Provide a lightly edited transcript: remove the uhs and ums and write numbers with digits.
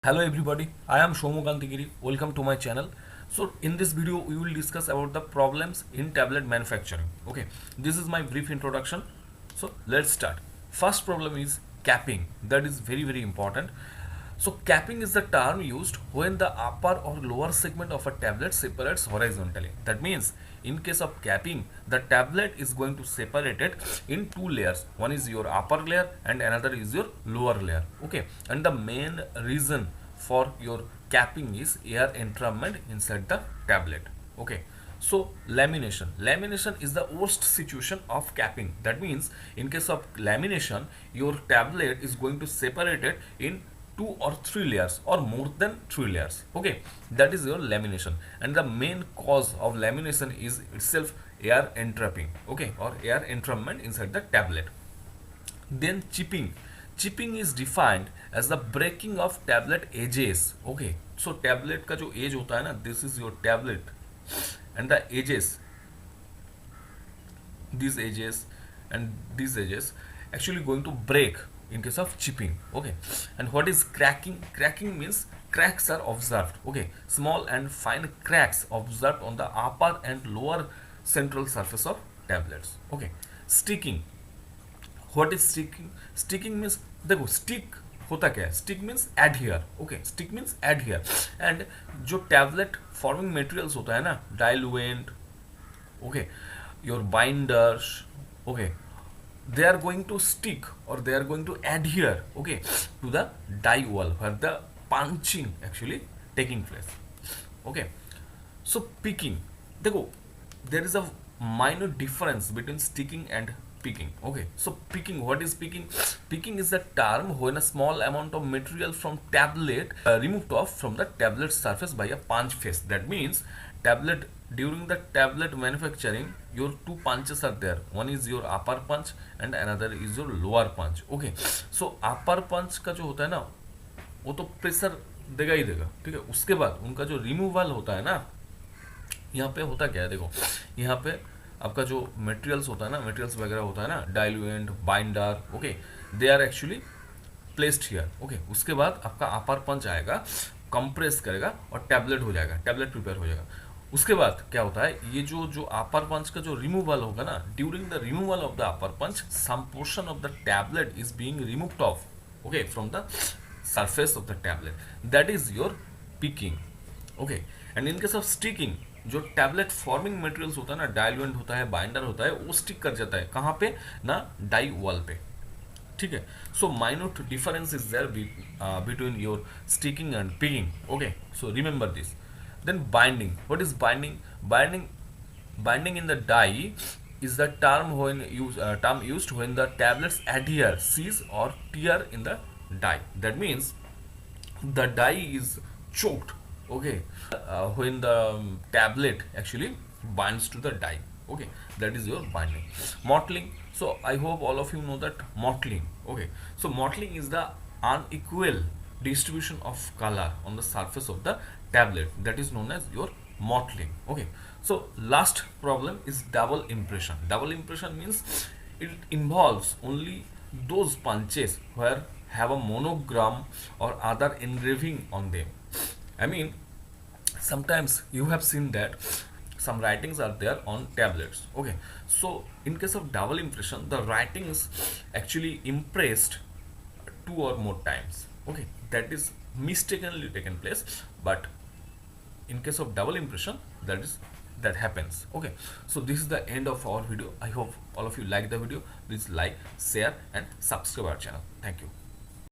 Hello everybody, I am Saumyakanti Giri. Welcome to my channel. So in this video we will discuss about the problems in tablet manufacturing. Okay, this is my brief introduction. So let's start. First problem is capping. That is very important. So capping is the term used when the upper or lower segment of a tablet separates horizontally. That means in case of capping, the tablet is going to separate it in two layers. One is your upper layer and another is your lower layer. Okay, and the main reason for your capping is air entrapment inside the tablet. Okay, so lamination is the worst situation of capping. That means in case of lamination, your tablet is going to separate it in two or three layers or more than three layers. Okay, that is your lamination, and the main cause of lamination is itself air entrapping. Okay, or air entrapment inside the tablet. Then chipping is defined as the breaking of tablet edges. Okay, so tablet का जो edge होता है ना, this is your tablet, and the edges, these edges and these edges actually going to break in case of chipping. Okay, and what is cracking means cracks are observed. Okay, small and fine cracks observed on the upper and lower central surface of tablets. Okay, sticking, what is sticking means, देखो stick होता क्या है, stick means adhere. Okay, stick means adhere, and जो tablet forming materials होता है ना, diluent, okay, your binders, okay, they are going to stick or they are going to adhere, okay, to the die wall where the punching actually taking place. Okay, so picking, देखो there is a minor difference between sticking and picking. Okay, so picking, what is picking? Picking is the term when a small amount of material from tablet removed off from the tablet surface by a punch face. That means tablet, during the tablet manufacturing, your two punches are there. One is your upper punch and another is your lower punch. Okay, so upper punch का जो होता है ना, वो तो pressure देगा ही देगा, ठीक है. उसके बाद उनका जो रिमूवल होता है ना, यहाँ पे होता क्या है, देखो यहाँ पे आपका जो मटेरियल्स होता है ना, मटेरियल्स वगैरह होता है ना, diluent, binder, okay, they are actually placed here. Okay, उसके बाद आपका अपर पंच आएगा, कंप्रेस करेगा और टैबलेट हो जाएगा, टैबलेट प्रिपेयर हो जाएगा. उसके बाद क्या होता है, ये जो जो अपर पंच का जो रिमूवल होगा ना, during the removal of the upper punch some portion of the tablet is being removed off, okay, from the surface of the tablet. That is your picking. Okay, and in case of sticking, जो tablet forming materials होता है ना, diluent होता है, binder होता है, वो stick कर जाता है कहाँ पे ना, डाई वॉल पे. ठीक है, so minute difference is there between your sticking and picking. Okay, so remember this. Then binding, what is binding? Binding in the die is the term used when the tablets adhere, seize or tear in the die. That means the die is choked, okay, when the tablet actually binds to the die. Okay, that is your binding. Mottling, so I hope all of you know that mottling. Okay, so mottling is the unequal distribution of color on the surface of the tablet, that is known as your mottling. Okay, so last problem is double impression. Double impression means it involves only those punches where have a monogram or other engraving on them. I mean, sometimes you have seen that some writings are there on tablets. Okay, so in case of double impression, the writing is actually impressed two or more times. Okay, that is mistakenly taken place, but in case of double impression, that happens. Okay, so this is the end of our video. I hope all of you like the video. Please like, share and subscribe our channel. Thank you.